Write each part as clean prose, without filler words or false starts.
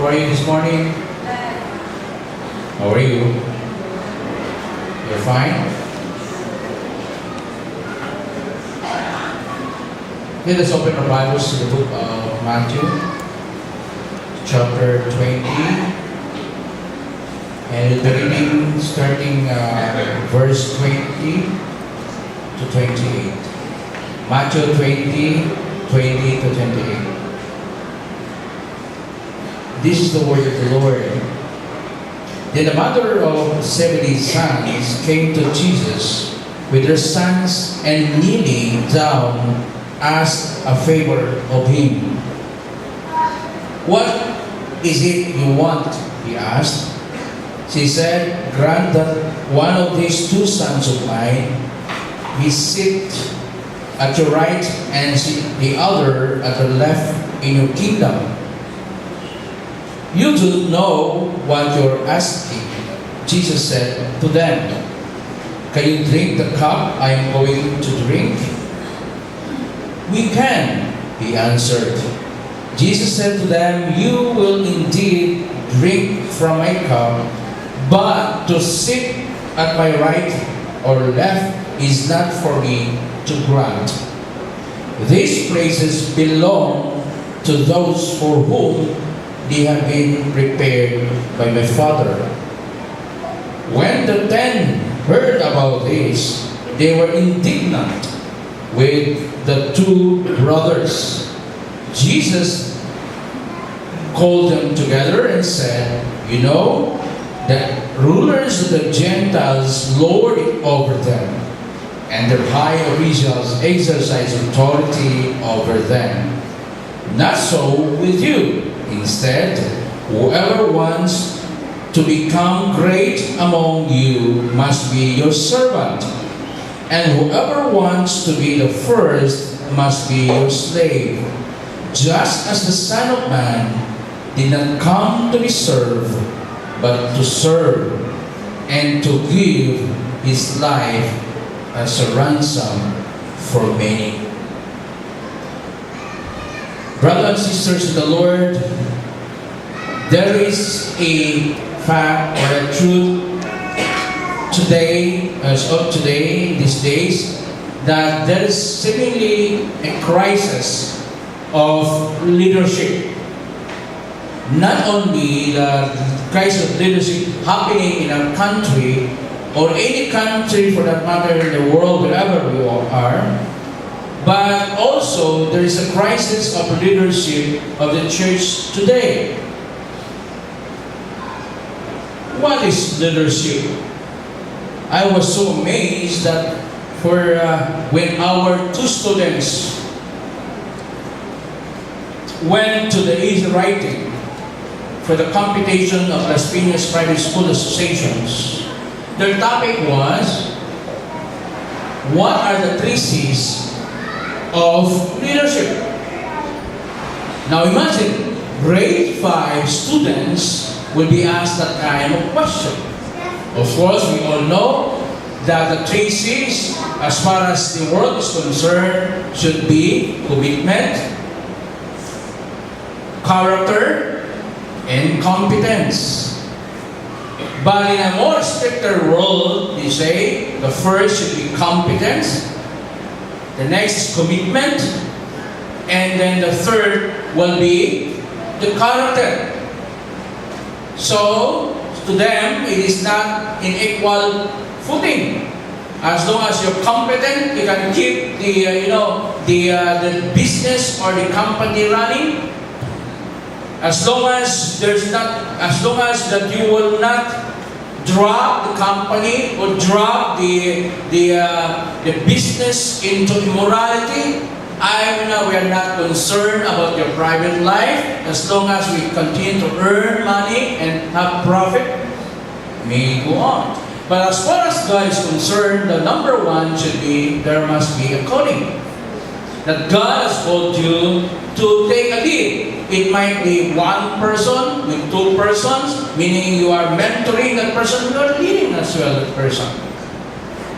How are you this morning? How are you? You're fine? Let us open our Bibles to the book of Matthew, chapter 20. And we'll be reading starting verse 20 to 28. Matthew 20, 20 to 28. This is the word of the Lord. Then the mother of 70 sons came to Jesus with her sons, and kneeling down asked a favor of him. "What is it you want?" he asked. She said, "Grant that one of these two sons of mine be sit at your right and the other at the left in your kingdom." "You do know what you're asking," Jesus said to them. "Can you drink the cup I am going to drink?" "We can," he answered. Jesus said to them, "You will indeed drink from my cup, but to sit at my right or left is not for me to grant. These places belong to those for whom they have been prepared by my Father." When the 10 heard about this, they were indignant with the two brothers. Jesus called them together and said, "You know that rulers of the Gentiles lord it over them, and their high officials exercise authority over them. Not so with you. Instead, whoever wants to become great among you must be your servant, and whoever wants to be the first must be your slave. Just as the Son of Man did not come to be served, but to serve, and to give his life as a ransom for many." Brothers and sisters in the Lord, there is a fact or a truth today, as of today, these days, that there is seemingly a crisis of leadership. Not only the crisis of leadership happening in our country, or any country for that matter in the world, wherever we all are, but also there is a crisis of leadership of the church today. What is leadership? I was so amazed that when our two students went to the easy writing for the competition of Las Piñas Private School Associations, their topic was, what are the 3 C's of leadership? Now imagine, grade 5 students will be asked that kind of question. Of course, we all know that the 3 C's, as far as the world is concerned, should be commitment, character, and competence. But in a more stricter world, they say the first should be competence, the next is commitment, and then the third will be the character. So, to them, it is not in equal footing. As long as you're competent, you can keep the business or the company running. As long as that you will not drop the company or drop the business into immorality, we are not concerned about your private life. As long as we continue to earn money and have profit, may go on. But as far as God is concerned, the number one should be, there must be a calling. That God has called you to take a lead. It might be one person with 2 persons, meaning you are mentoring that person, you are leading as well that person.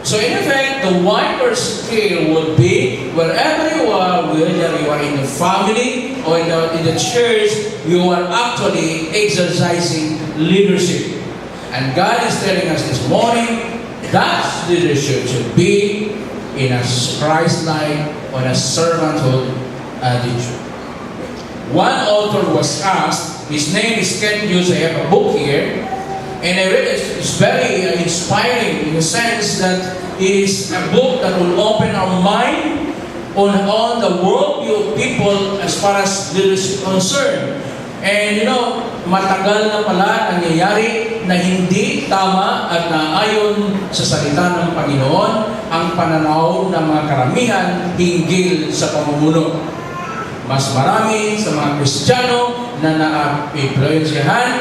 So in effect, the wider scale would be wherever you are, whether you are in the family or in the church, you are actually exercising leadership. And God is telling us this morning that leadership should be in a Christ-like or a servanthood attitude. One author was asked, his name is Ken Hughes, I have a book here, and I read it. It's very inspiring in the sense that it is a book that will open our mind on the worldview of people as far as leadership is concerned. And matagal na pala nangyayari na hindi tama at naayon sa salita ng Panginoon ang pananaw ng mga karamihan hinggil sa pamumuno. Mas marami sa mga Kristiyano na na-influensyahan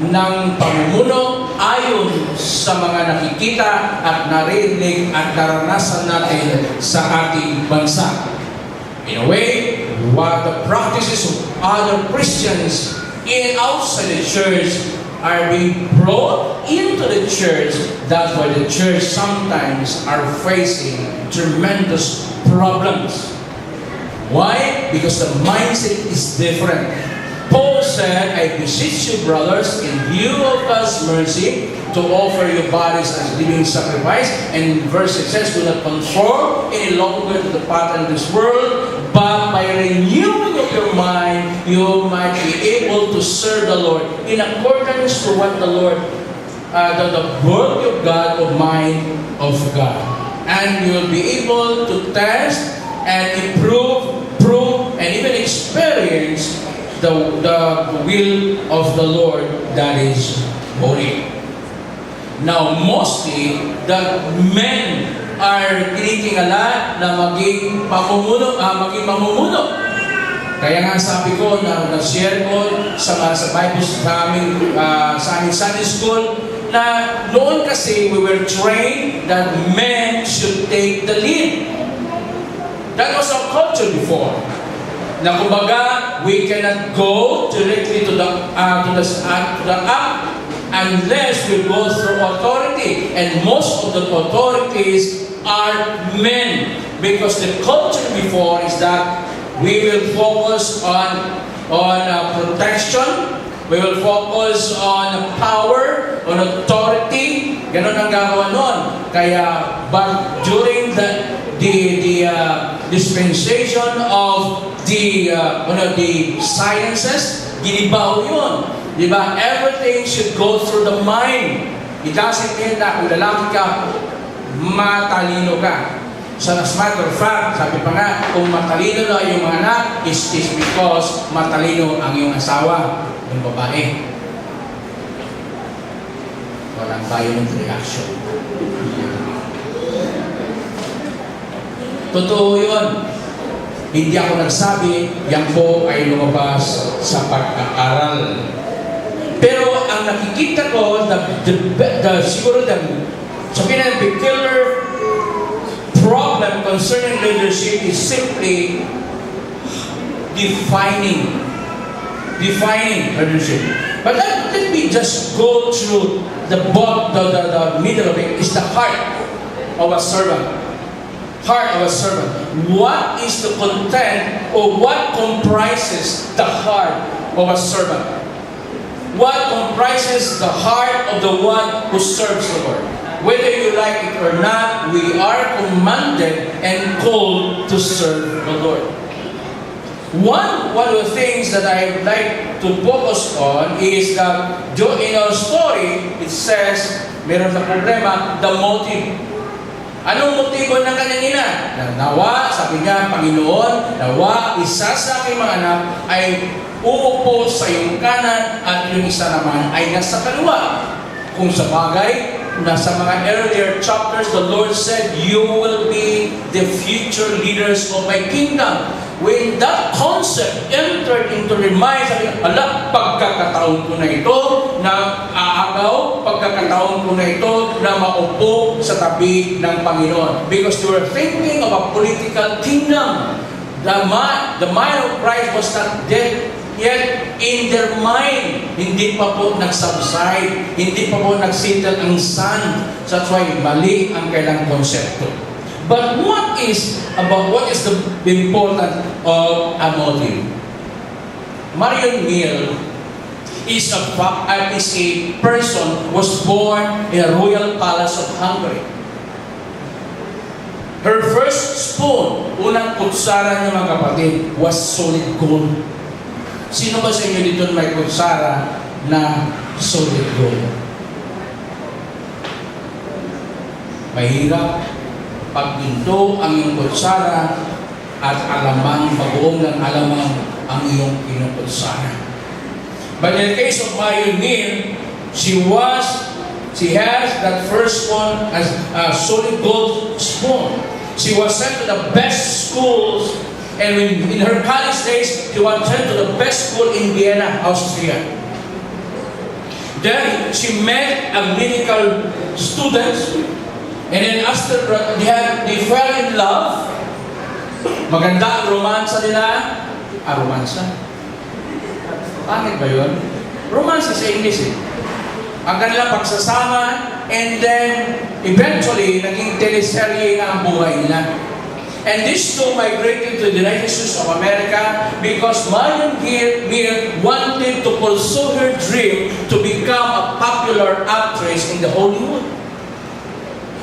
ng pamumuno ayon sa mga nakikita at narinig at naranasan natin sa ating bansa. In a way, what the practices of other Christians outside the church are being brought into the church. That's why the church sometimes are facing tremendous problems. Why? Because the mindset is different. Paul said, I beseech you, brothers, in view of God's mercy, to offer your bodies as living sacrifice. And in verse 6 says, do not conform any longer to the pattern of this world, but by renewing of your mind, you might be able to serve the Lord in accordance to what the Lord, the word of God, of mind of God. And you will be able to test and improve, prove, and even experience the will of the Lord that is holy. Now, mostly, the men are tinitingala na maging mamumuno. Kaya nga sabi ko, na-share ko sa Bible sa aming Sunday school, na noon kasi we were trained that men should take the lead. That was our culture before. Na kumbaga, we cannot go directly to the act unless we go through authority. And most of the authorities are men. Because the culture before is that we will focus on protection, we will focus on power, on authority. Ganon ang gagawa nun. Kaya, but during the dispensation of the sciences, ginibaw yun. Diba? Everything should go through the mind. It doesn't mean na kung lalaki ka, matalino ka. So as a matter of fact, sabi pa nga, kung matalino na yung mga anak, is because matalino ang iyong asawa, yung babae. Walang violent reaction. Totoo yun. Hindi ako nagsabi, yan po ay lumabas sa pag-aaral. Pero ang nakikita ko, siguro sabihin na peculiar problem concerning leadership is simply defining leadership. But let me just go through the middle of it. Is the heart of a servant. Heart of a servant. What is the content or what comprises the heart of a servant? What comprises the heart of the one who serves the Lord? Whether you like it or not, we are commanded and called to serve the Lord. One of the things that I would like to focus on is that in our story, it says, meron sa problema, the motive. Anong motibo ng kanyang ina? Nawa, sabi niya, Panginoon, nawa, isa sa aking mga anak ay uupo sa iyong kanan at yung isa naman ay nasa kaliwa. Kung sa bagay, nasa mga earlier chapters, the Lord said, you will be the future leaders of my kingdom. When that concept entered into their mind, sabi niya, pagkakataon ko na ito na aagaw, pagkakataon ko na ito na maupo sa tabi ng Panginoon. Because they were thinking of a political kingdom. The mind of Christ was not dead yet in their mind. hindi pa po nag-subside, hindi pa po nag-settle ang sun. That's why mali ang kailang konsepto. But what is the important of a motive? Marion Mill is a person was born in a royal palace of Hungary. Her first spoon, unang kutsara niya mga kapatid, was solid gold. Sino ba sa inyo dito may kutsara na solid gold? Mahirap pagpinto ang iyong kutsara at alamang, bagoong ng alamang ang iyong kinukutsara. But in the case of Marion Mill, she has that first one as a solid gold spoon. She was sent to the best schools, and in her college days, she was sent to the best school in Vienna, Austria. Then she met a medical student, and then after they fell in love. Maganda ang romansa nila. Romansa? Pangit ba yun? Romansa sa English eh. Ang kanilang pagsasama, and then eventually naging teleserye na ang buhay nila. And these two migrated to the United States of America because Marion Mill wanted to pursue her dream to become a popular actress in the Hollywood.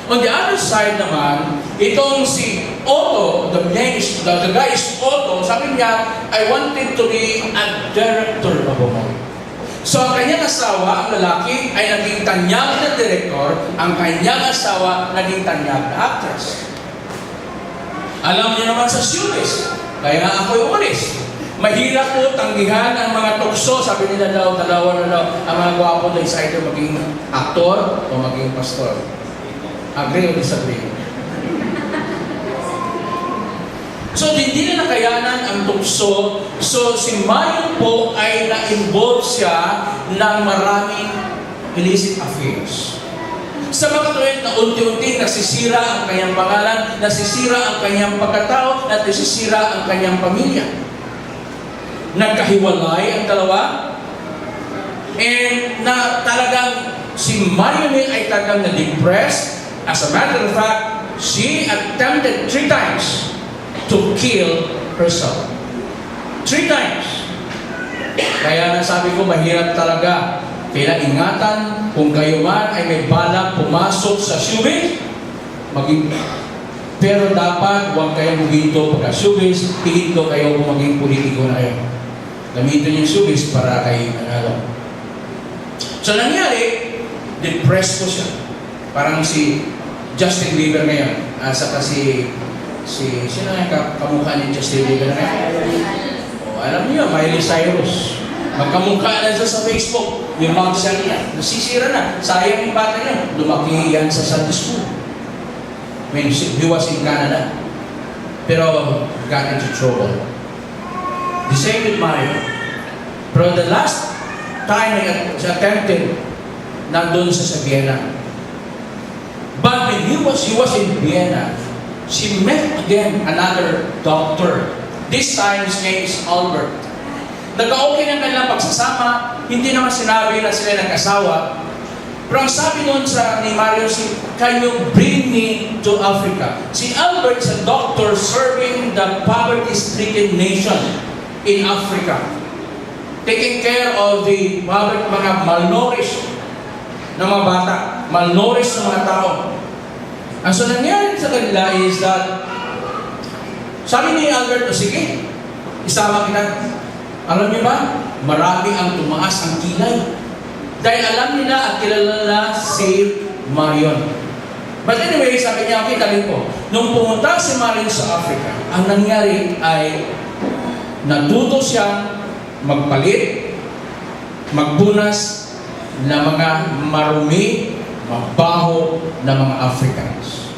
On the other side naman, itong si Otto, the guy is Otto, sabi niya, I wanted to be a director of a movie. So ang kanyang asawa, ang lalaki, ay naging tanyag na director, ang kanyang asawa, naging tanyag na actress. Alam niyo naman sa showbiz, kaya nga ako'y umalis. Mahirap po tanggihan ang mga tukso, sabi nila daw, dalawa na daw, ang mga gwapo na is either maging aktor o maging pastor. Agree o disagree? So, hindi na nakayanan ang tukso. So, si Marion po ay na-involve siya ng maraming illicit affairs. Sa makatuwid na unti-unti nasisira ang kanyang pangalan, nasisira ang kanyang pagkatao, at nasisira ang kanyang pamilya. Nagkahiwalay ang dalawa. And na talagang si Marion ay talagang na-depressed. As a matter of fact, she attempted 3 times to kill herself. 3 times. Kaya nasabi ko, mahirap talaga. Kaya ingatan, kung kayo man ay may balak pumasok sa showbiz, pero dapat huwag kayong huminto pagka-showbiz, hinto kayo kung maging politiko na kayo. Gamitin yung showbiz para kayo manalo. So nangyari, depressed ko siya. Parang si Justin Bieber ngayon. Saka sino nga kamukha ni Justin Bieber ngayon? Alam niyo, Miley Cyrus. Magkamukha na siya sa Facebook. Yung mugshot niya, nasisira na. Sayang yung bata niya. Lumaki yan sa Sunday school. When he was in Canada. Pero got into trouble. The same with Mario. Pero the last time he attempted, nandun sa Vienna. But when he was in Vienna, she met again another doctor. This time his name is Albert. Nagka-okay ng kanilang pagsasama, hindi naman sinabi na sila nag-asawa. Pero ang sabi nun ni Mario, can you bring me to Africa? Si Albert is a doctor serving the poverty-stricken nation in Africa. Taking care of the mga malnourished na mga bata, malnourished na mga tao. Ang so nangyari sa kanila is that, sabi ni Albert, sige, isama kita. Alam niyo ba, marami ang tumaas ang kilay. Dahil alam nila at kilala nila si Marion. But anyway, sabi niya, okay, talin po. Nung pumunta si Marion sa Africa, ang nangyari ay natuto siyang magpalit, magbunas na mga marumi, mabaho na mga Africans.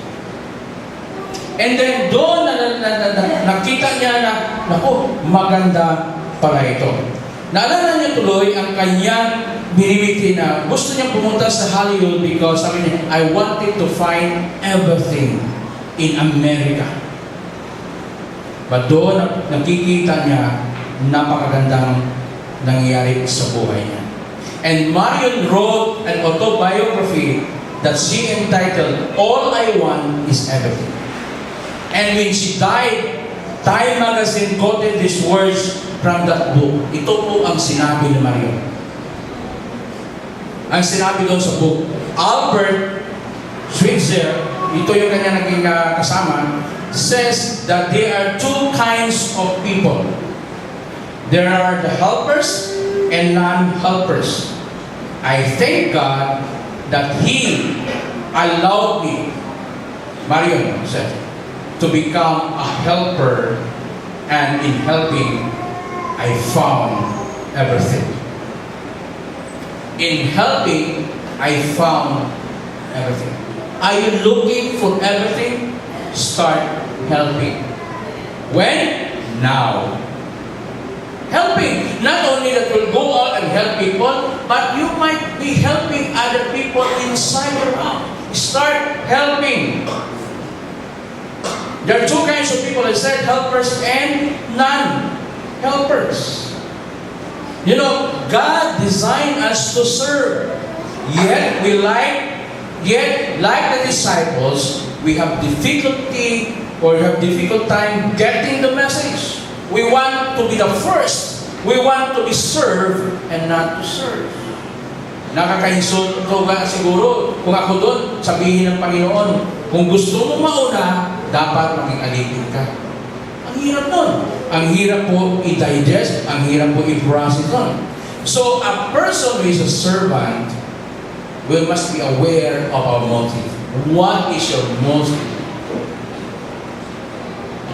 And then doon nakita niya na, naku, maganda pala ito. Naalala niya tuloy ang kanyang binibiti na gusto niyang pumunta sa Hollywood because sabi niya, I wanted to find everything in America. But doon nakikita niya napakagandang nangyayari sa buhay niya. And Marion wrote an autobiography that she entitled, All I Want Is Everything. And when she died, Time Magazine quoted these words from that book. Ito po ang sinabi ni Marion. Ang sinabi doon sa book, Albert Schweitzer, ito yung kanya naging kasama, says that there are two kinds of people. There are the helpers and non-helpers. I thank God that He allowed me, Marion said, to become a helper, and in helping, I found everything. In helping, I found everything. Are you looking for everything? Start helping. When? Now. Helping. Not only that you'll go out and help people, but you might be helping other people inside your house. Start helping. There are two kinds of people, I said, helpers and non-helpers. You know, God designed us to serve. Yet like the disciples, we have difficulty or have difficult time getting the message. We want to be the first. We want to be served and not to serve. Nakakainsulto ka siguro kung ako doon, sabihin ng Panginoon, kung gusto mo mauna, dapat maging alipin ka. Ang hirap nun. Ang hirap po i-digest, ang hirap po i-process nun. So, a person who is a servant must be aware of our motive. What is your motive?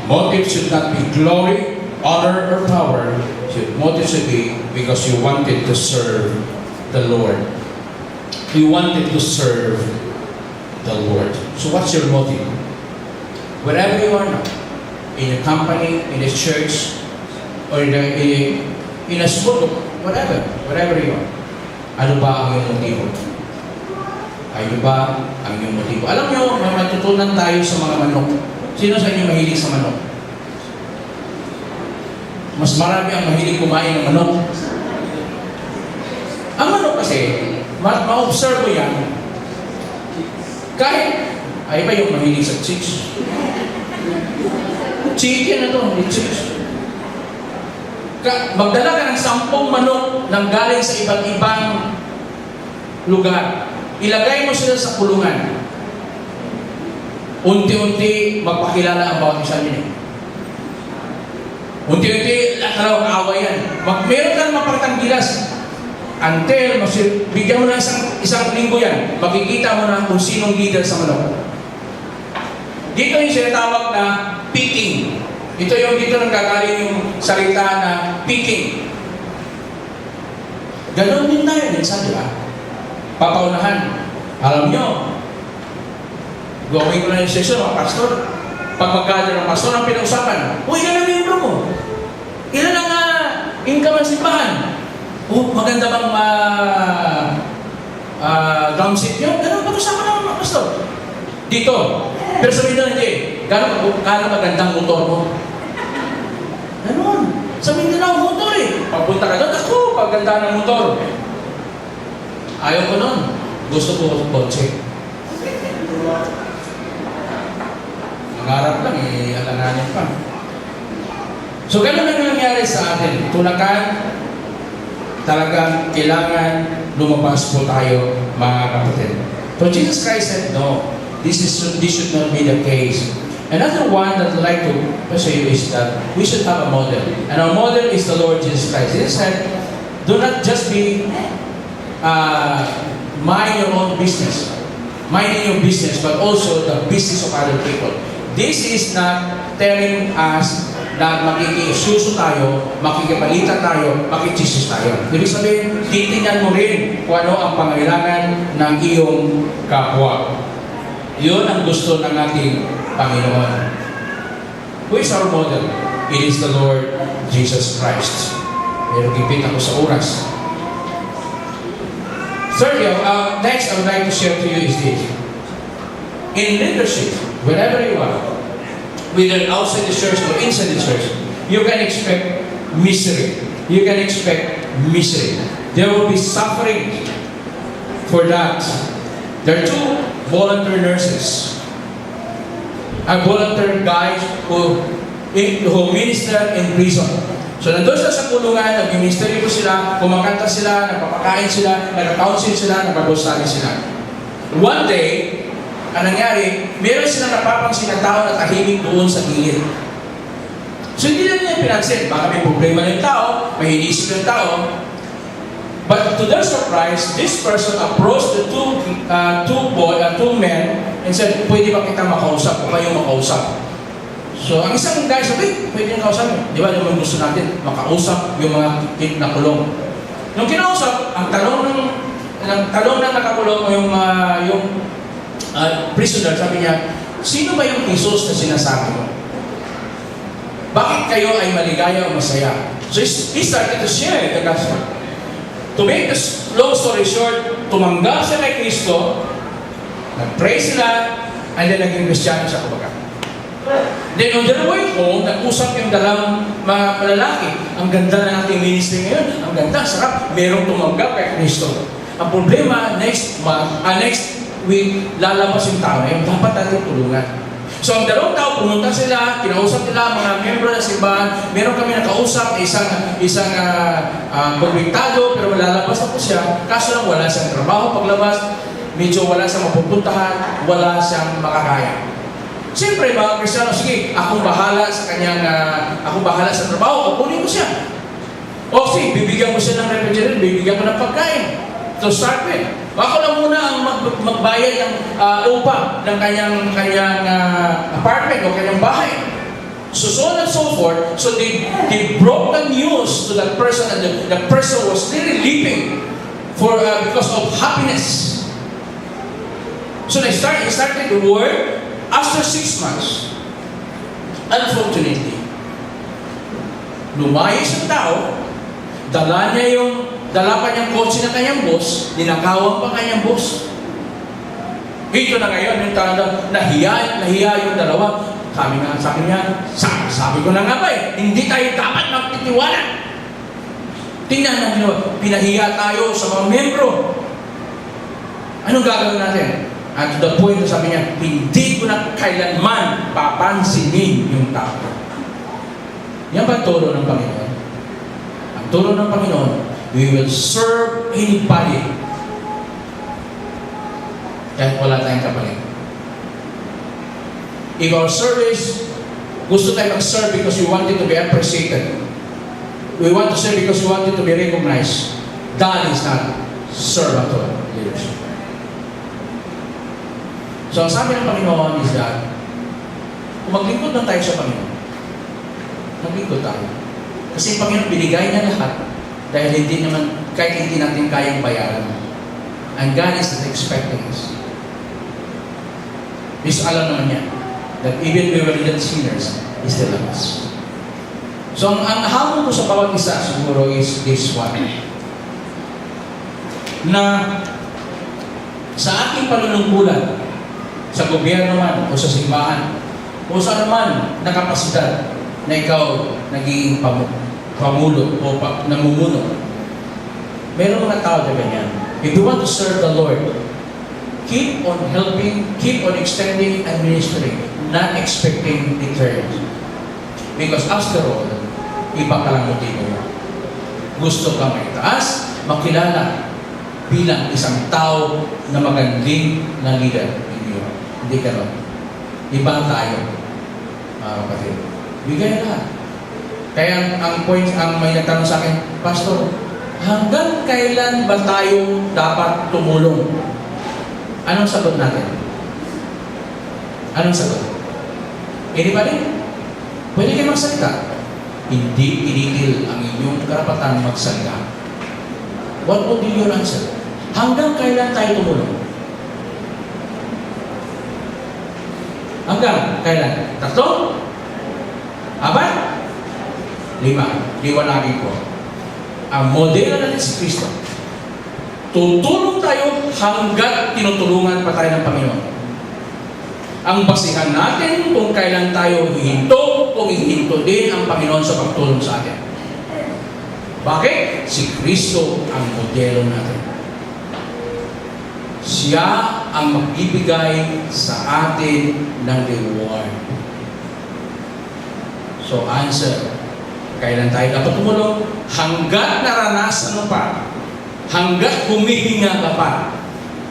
Motive should not be glory, honor, or power. Motive should be because you wanted to serve the Lord. You wanted to serve the Lord. So what's your motive? Wherever you are now, in a company, in a church, or in a school, wherever you are, ano ba ang iyong motibo? Ano ba ang iyong motibo? Alam niyo, may matutunan tayo sa mga manok. Sino sa inyo mahilig sa manok? Mas marami ang mahilig kumain ng manok. Ang manok kasi, ma-observe mo yan, kahit, ay ba yung mahilig sa chicks? Chicken na to, chicks. Magdala ka ng 10 manok nang galing sa iba't ibang lugar. Ilagay mo sila sa kulungan. Unti-unti magpakilala ang bawat isa nila. Unti-unti, akala away yan. Meron ka naman pagtanggilas. Until, bigyan mo na isang linggo yan, makikita mo na kung sinong leader sa manok. Dito yung sinatawag na picking. Dito nang gagaling yung salita na picking. Ganon din tayo minsan, di ba? Papaunahan. Alam nyo, gawin ko na yung session, mga pastor. Pag mag-gather ng pastor, ang pinag-usapan, ilan ang membro mo? Ilan ang income ng simbahan? Maganda bang ground seat nyo? Ganon, pag-usapan naman mga pastor. Dito. Pero sabihin na hindi, gano'n magandang motor mo? Ganon. Sabihin na ang motor eh. Pagpunta ka doon, ako, paganda ng motor. Ayaw ko nun. Gusto ko ng kotse. Nangarap lang eh, alanganin pa. So, gano'n na nangyari sa atin. Tulakan, talagang kailangan lumabas po tayo, mga kapatid. So, Jesus Christ said, no. This should not be the case. Another one that I'd like to say is that we should have a model. And our model is the Lord Jesus Christ. Jesus said, do not just be mind your own business. Minding your business, but also the business of other people. This is not telling us na makikisuso tayo, makikipalitan tayo, makichismis tayo. Ibig sabihin, titingnan mo rin kung ano ang pangailangan ng iyong kapwa. Yun ang gusto ng ating Panginoon. Who is our model? It is the Lord Jesus Christ. Pero gipit ako sa oras. Thirdly, next I would like to share to you is this. In leadership, wherever you are, whether outside the church or inside the church, you can expect misery. You can expect misery. There will be suffering for that. There are 2 volunteer nurses. Volunteer guys who minister in prison. So nandun sila sa kulungan, nag-ministry ko sila, kumakanta sila, nagpapakain sila, nag-counsel sila, nag-babosali sila. One day, ang nangyari, meron silang napapansin na tao na tahimik doon sa gilid. So hindi na niya pinansin, baka may problema ng tao, may inisip ng tao. But to their surprise, this person approached the two men and said, pwede ba kita makausap o kayo makausap? So, ang isang guy sabi, pwede nang kausap. Di ba, yung gusto natin, makausap yung mga nakulong. Nung kinausap, ang talong na nakakulong o yung prisoner, sabi niya, sino ba yung Jesus na sinasabi mo? Bakit kayo ay maligaya o masaya? So, he started to share the gospel. To make this long story short, tumanggap siya kay Kristo, nag-pray sila, and then naging Kristiyano siya kumbaga. Then on their way home, nag-usap yung dalawang mga lalaki. Ang ganda na nating ministry ngayon. Ang ganda, sarap. Merong tumanggap kay Kristo. Ang problema, next week, lalabas yung tao na yun. Dapat natin tulungan. So ang dalawang tao, pumunta sila, kinausap nila mga miyembro ng simbahan. Meron kami nakausap, isang konviktado, pero lalabas na po siya. Kaso lang wala siyang trabaho paglabas. Medyo wala siyang mapupuntahan, wala siyang makakaya. Siyempre, mga Kristiyano, sige, akong bahala sa trabaho, kukunin ko siya. O sige, bibigyan ko siya ng refrigerator, bibigyan ko ng pagkain. To start with. Ako lang muna ang magbayad ng upa ng kanyang apartment o kanyang bahay. So on and so forth. So they broke the news to that person, and the person was really leaping because of happiness. So they started to work. After 6 months, unfortunately, lumayas ang tao, dala pa niyang kotse ng kanyang boss, ninakawan pa kanyang boss. Ito na ngayon, yung tanda, nahiya yung dalawa. Sabi niya, sabi ko na nga ba hindi tayo dapat magtitiwala. Tingnan na ginawa, pinahiya tayo sa mga membro. Anong gagawin natin? At to the point na sabi niya, hindi ko na kailanman papansinin yung tao. Yan ba turo ng Panginoon? Ang turo ng Panginoon, we will serve anybody kahit wala tayong kapalit. If our service, gusto tayo mag-serve because we want it to be appreciated. We want to serve because we want it to be recognized. That is not servanthood leadership. So, ang sabi ng Panginoon is that, kung maglingkod lang tayo sa Panginoon, maglingkod tayo. Kasi ang Panginoon, binigay niya lahat dahil kahit hindi natin kayang bayaran. And God is not expecting us. Because alam naman niya that even we were little sinners, He still loves us. So, ang hamon ko sa bawat isa siguro is this one. Na sa ating panunungkulan, sa gobyerno man, o sa simbahan, o sa naman na kapasidad na ikaw naging pamulo o namumuno. Meron mga tao na ganyan. If you want to serve the Lord, keep on helping, keep on extending and ministering, not expecting returns. Because after all, iba ka lang motibo mo. Gusto ka maitaas, makilala bilang isang tao na magandang na leader. Hindi ka ron. Iba tayo, mga kapatid. Bigay lahat. Kaya ang may nagtanong sa akin, Pastor, hanggang kailan ba tayo dapat tumulong? Anong sagot natin? Anong sagot? Anybody? Pwede kayo magsalita. Hindi tinigil ang inyong karapatan magsalita. What would be your answer? Hanggang kailan tayo tumulong? Hanggang kailan? 3? 4? 5? Liwanagin ko. Ang modelo natin si Kristo. Tutulong tayo hanggat tinutulungan pa tayo ng Panginoon. Ang basihan natin kung kailan tayo hihinto, kung hihinto din ang Panginoon sa pagtulong sa atin. Bakit? si Kristo ang modelo natin. Siya ang magbibigay sa atin ng reward. So answer, kailan tayo dapat tumulong? Hanggat naranasan mo pa, hanggat humihinga ka pa,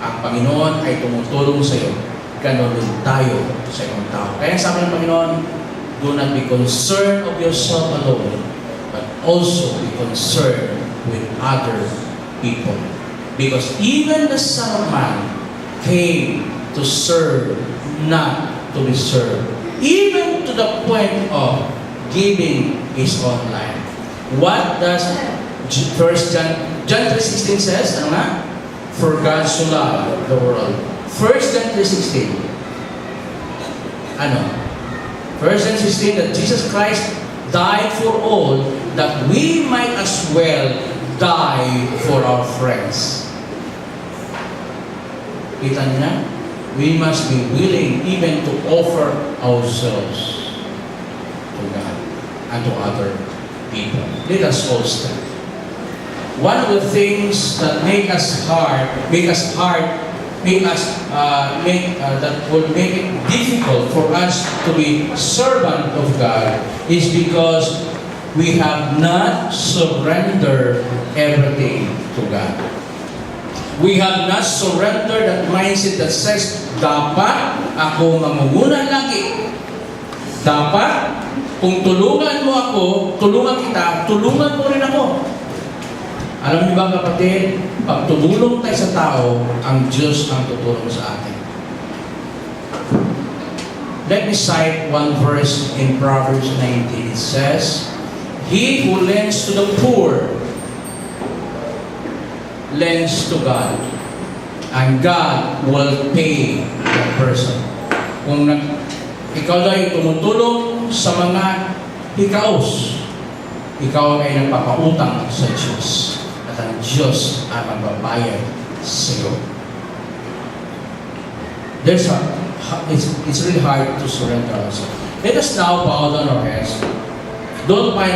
ang Panginoon ay tumutulong sa iyo. Ganon din tayo sa ibang tao. Kaya sabi ng Panginoon, do not be concerned of yourself alone, but also be concerned with other people. Because even the Son of Man came to serve, not to be served. Even to the point of giving his own life. What does 1 John 3:16 says? Ano nga? For God so loved the world. 1 John 3:16. Ano? 1 John 3:16 that Jesus Christ died for all, that we might as well die for our friends. Kita niya? We must be willing even to offer ourselves to God and to other people. Let us all stand. One of the things that that would make it difficult for us to be servant of God is because we have not surrendered everything to God. We have not surrendered that mindset that says, dapat ako mamumuna lagi. Dapat, kung tulungan mo ako, tulungan kita, tulungan mo rin ako. Alam niyo ba kapatid, pag tumulong tayo sa tao, ang Diyos ang tutulong sa atin. Let me cite one verse in Proverbs 19. It says, he who lends to the poor lends to God, and God will pay that person. Kung ikaw ay tumutulong sa mga hikaos, ikaw ay nagpapautang sa Diyos, at ang Diyos ay magbabayad sa iyo. It's really hard to surrender ourselves. Let us now bow down our heads. Don't find